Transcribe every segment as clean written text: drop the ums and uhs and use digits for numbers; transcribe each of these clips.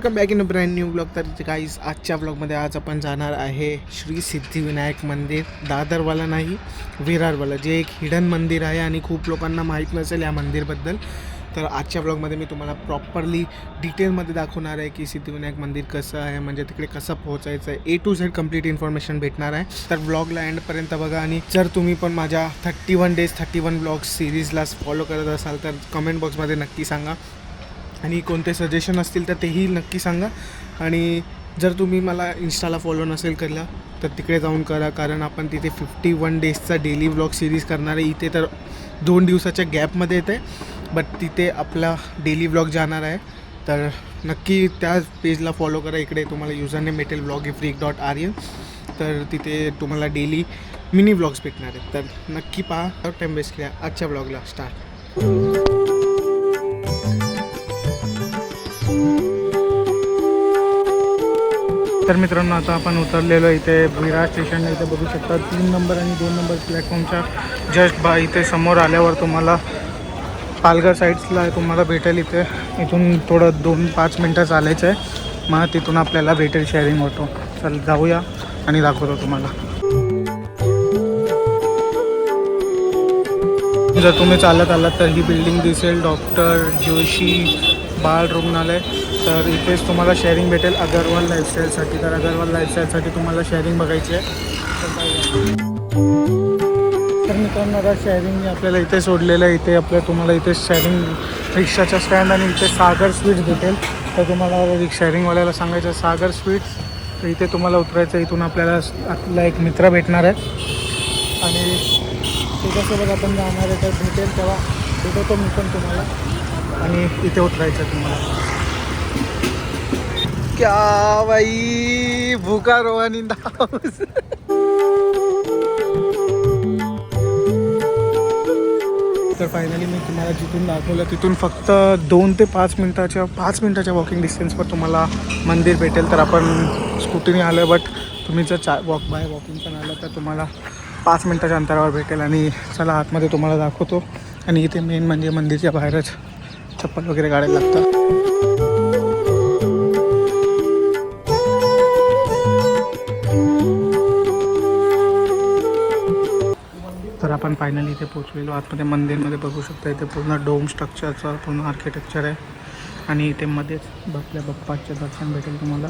Welcome back in a brand new blog. तर guys आजच्या ब्लॉगमध्ये आज आपण जाणार आहे श्री सिद्धिविनायक मंदिर. दादरवाला नाही, विरारवाला, जे एक हिडन मंदिर आहे आणि खूप लोकांना माहीत नसेल या मंदिरबद्दल. तर आजच्या ब्लॉगमध्ये मी तुम्हाला प्रॉपरली डिटेलमध्ये दाखवणार आहे की सिद्धिविनायक मंदिर कसं आहे, म्हणजे तिकडे कसं पोहोचायचं आहे. A to Z complete information भेटणार आहे. तर ब्लॉगला एंडपर्यंत बघा. आणि जर तुम्ही पण माझ्या 31 डेज 31 ब्लॉग्स सिरीजला फॉलो करत असाल तर कमेंट बॉक्समध्ये नक्की सांगा. आणि कोणते सजेशन असतील तर तेही नक्की सांगा. आणि जर तुम्ही मला इंस्टाला फॉलो नसेल केला तर तिकडे जाऊन करा, कारण आपण तिथे 51 डेजचा डेली व्लॉग सिरीज करणार आहे. इथे तर 2 दिवसाच्या गॅपमध्ये येते, बट तिथे आपला डेली व्लॉग जाणार आहे. तर नक्की त्या पेजला फॉलो करा. इकडे तुम्हाला युजरनेम भेटेल vlogifreak.rn. तर तिथे तुम्हाला डेली मिनी व्लॉग्स भेटणार आहेत. तर नक्की पहा. टाईम वेस्ट केला. आजच्या व्लॉगला स्टार्ट. तर मित्रांनो, आता आपण उतरलेलो इथे विरार स्टेशनला. इथे बघू शकता 3 नंबर आणि 2 नंबर प्लॅटफॉर्मच्या जस्ट इथे समोर आल्यावर तुम्हाला पालघर साईड्सला तुम्हाला भेटेल. इथून थोडं 2-5 मिनटं चालायचं आहे. मग तिथून आपल्याला भेटेल शेअरिंग ऑटो. चल जाऊया आणि दाखवतो तुम्हाला. जर तुम्ही चालत आलात तर ही बिल्डिंग दिसेल, डॉक्टर जोशी बाळ रुग्णालय. तर इथेच तुम्हाला शेअरिंग भेटेल अगरवाल लाईफस्टाईलसाठी. तर अगरवाल लाईफस्टाईलसाठी तुम्हाला शेअरिंग बघायची आहे. तर मित्रांनो, आता शेअरिंग आपल्याला इथे सोडलेलं आहे. इथे तुम्हाला इथे शेअरिंग रिक्षाचा स्टँड आणि इथे सागर स्वीट्स भेटेल. तर तुम्हाला शेअरिंगवाल्याला सांगायचं सागर स्वीट्स. तर इथे तुम्हाला उतरायचं. इथून आपला एक मित्र भेटणार आहे आणि त्याच्यासोबत आपण जाणार आहे. तर भेटेल तेव्हा भेटवतो मी पण तुम्हाला. आणि इथे उतरायचं तुम्हाला. क्या बाई, भूका रोहानी हाऊस. तर फायनली मी तुम्हाला जिथून दाखवलं तिथून फक्त 2 ते 5 मिनटाच्या वॉकिंग डिस्टन्सवर तुम्हाला मंदिर भेटेल. तर आपण स्कूटीने आलो, बट तुम्ही जर वॉकिंग पण आलं तर तुम्हाला 5 मिनटाच्या अंतरावर भेटेल. आणि चला आतमध्ये तुम्हाला दाखवतो. आणि इथे मेन म्हणजे मंदिरच्या बाहेरच चप्पल वगैरे काढायला लागतं. तर आपण फायनली इथे पोचलेलो. आतमध्ये मंदिरमध्ये बघू शकता. इथे पूर्ण डोम स्ट्रक्चरचं पूर्ण आर्किटेक्चर आहे. आणि इथे मध्येच आपल्या बाप्पाचे दर्शन भेटेल तुम्हाला.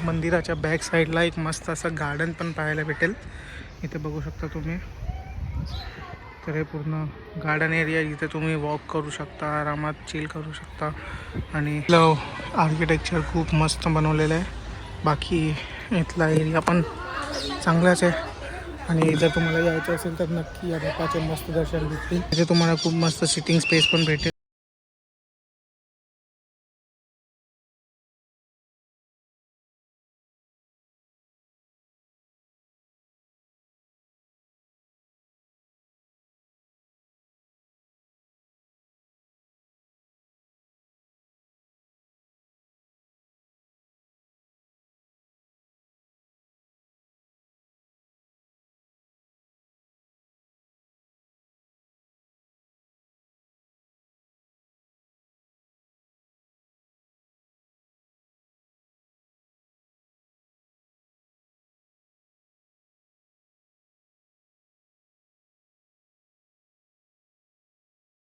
मंदिराच्या बॅक साईडला एक मस्त असं गार्डन पण पाहायला भेटेल. इथे बघू शकता तुम्ही. तर हे पूर्ण गार्डन एरिया. इथे तुम्ही वॉक करू शकता, आरामात चिल करू शकता. आणि आर्किटेक्चर खूप मस्त बनवलेलं आहे. बाकी इथला एरिया पण चांगलाच आहे. आणि जर तुम्हाला यायचं असेल तर नक्की या बाप्पाचे मस्त दर्शन भेटतील. इथे तुम्हाला खूप मस्त सिटिंग स्पेस पण भेटेल.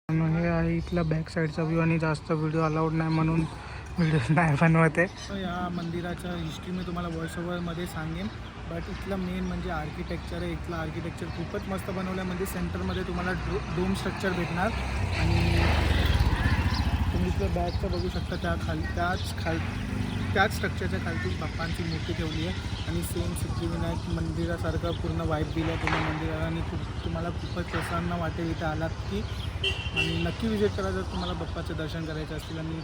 हे आहे इथला बॅक साईडचा व्ह्यू. आणि जास्त व्हिडिओ अलाउड नाही म्हणून व्हिडिओ नाही बनवते. या मंदिराच्या हिस्ट्री मी तुम्हाला व्हॉइस ओव्हरमध्ये सांगेन. बट इथलं मेन म्हणजे आर्किटेक्चर आहे. इथलं आर्किटेक्चर खूपच मस्त बनवलं आहे. म्हणजे सेंटरमध्ये तुम्हाला डोम स्ट्रक्चर भेटणार. आणि तुम्ही इथलं बॅकचं बघू शकता. त्याच स्ट्रक्चरच्या खालती बाप्पांची मूर्ती ठेवली आहे. आणि सेम सिद्धिविनायक मंदिरासारखं पूर्ण वाईब दिलं आहे तुम्ही मंदिराला. आणि तुम्हाला खूपच प्रसन्न वाटेल इथे आलात की. आणि नक्की विजिट करा जर तुम्हाला बाप्पाचे दर्शन करायचे असतील. आणि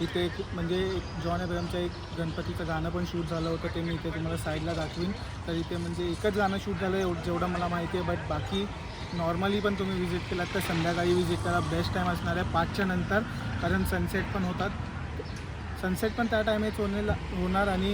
इथे म्हणजे जॉन अब्राहमचं एक गणपतीचं गाणं पण शूट झालं होतं, ते मी इथे तुम्हाला साईडला दाखवीन. तर इथे म्हणजे एकच गाणं शूट झालं आहे जेवढं मला माहिती आहे. बट बाकी नॉर्मली पण तुम्ही विजिट केलात तर संध्याकाळी विजिट करा. बेस्ट टाईम असणार आहे 5च्या नंतर, कारण सनसेट पण होतात. सनसेट पण त्या टायमेच होणार आणि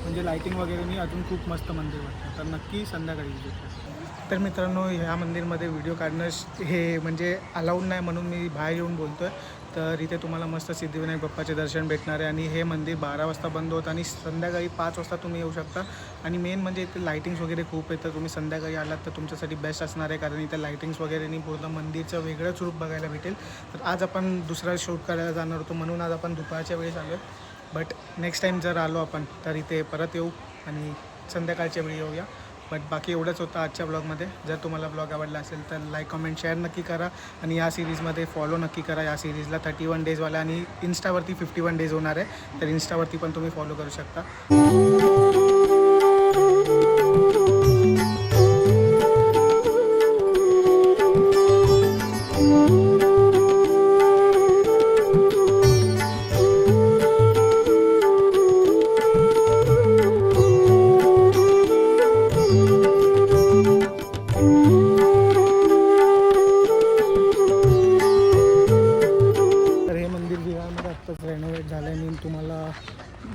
म्हणजे लाईटिंग वगैरेनी अजून खूप मस्त मंदिर वाटतं. तर नक्की संध्याकाळी विजिट करा. तर मित्रांनो, ह्या मंदिरमध्ये व्हिडिओ काढणं हे म्हणजे अलाउड नाही म्हणून मी बाहेर येऊन बोलतो आहे. तर इथे तुम्हाला मस्त सिद्धिविनायक बाप्पाचे दर्शन भेटणार आहे आणि हे मंदिर 12 वाजता बंद होतं आणि संध्याकाळी 5 वाजता तुम्ही येऊ शकता. आणि मेन म्हणजे इथे लाईटिंग्स वगैरे खूप आहे, तर तुम्ही संध्याकाळी आलात तर तुमच्यासाठी बेस्ट असणार आहे, कारण इथे लाईटिंग्स वगैरेनी पूर्ण मंदिरचं वेगळंच रूप बघायला भेटेल. तर आज आपण दुसरा शूट करायला जाणार होतो म्हणून आज आपण दुपारच्या वेळेस आलो आहे. बट नेक्स्ट टाईम जर आलो आपण तर इथे परत येऊ आणि संध्याकाळच्या वेळी येऊया. बट बाकी एवढंच होतं आजच्या ब्लॉगमध्ये. जर तुम्हाला ब्लॉग आवडला असेल तर लाईक कमेंट शेअर नक्की करा आणि या सिरीजमध्ये फॉलो नक्की करा. या सिरीजला 31 डेजवाला आणि इन्स्टावरती 51 डेज होणार आहे, तर इन्स्टावरती पण तुम्ही फॉलो करू शकता. रेनोव्हेट झालं आहे. मी तुम्हाला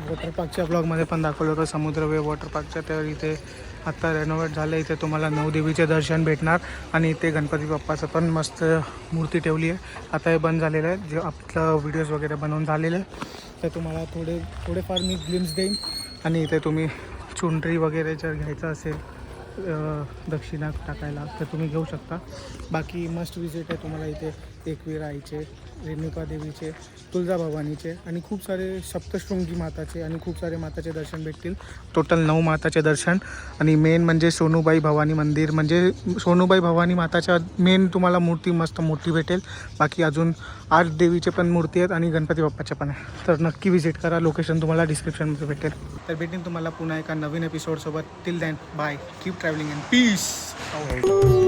वॉटर पार्कच्या ब्लॉगमध्ये पण दाखवलं होतं, समुद्रवे वॉटर पार्कच्या. तर इथे आत्ता रेनोव्हेट झालं. इथे तुम्हाला नवदेवीचे दर्शन भेटणार आणि इथे गणपती बाप्पाचं पण मस्त मूर्ती ठेवली आहे. आता हे बंद झालेलं आहे, जे आपलं व्हिडिओज वगैरे बनवून झालेलं आहे. तर तुम्हाला थोडेफार मी ग्लिम्स देईन आणि इथे तुम्ही चुनरी वगैरे जर घ्यायचं असेल दक्षिणा टाकायला तर तुम्ही घेऊ शकता. बाकी मस्ट विजिट आहे तुम्हाला इथे एकवीर आईचे, रेणुका देवीचे, तुळजाभवानीचे आणि खूप सारे सप्तशृंगी माताचे आणि खूप सारे माताचे दर्शन भेटतील. टोटल 9 माताचे दर्शन आणि मेन म्हणजे सोनूबाई भवानी मंदिर, म्हणजे सोनूबाई भवानी माताच्या मेन तुम्हाला मूर्ती मस्त मोठी भेटेल. बाकी अजून 8 देवीचे पण मूर्ती आहेत आणि गणपती बाप्पाच्या पण आहे. तर नक्की विजिट करा. लोकेशन तुम्हाला डिस्क्रिप्शनमध्ये भेटेल. तर भेटेन तुम्हाला पुन्हा एका नवीन एपिसोडसोबत. Till then bye, keep travelling and piece.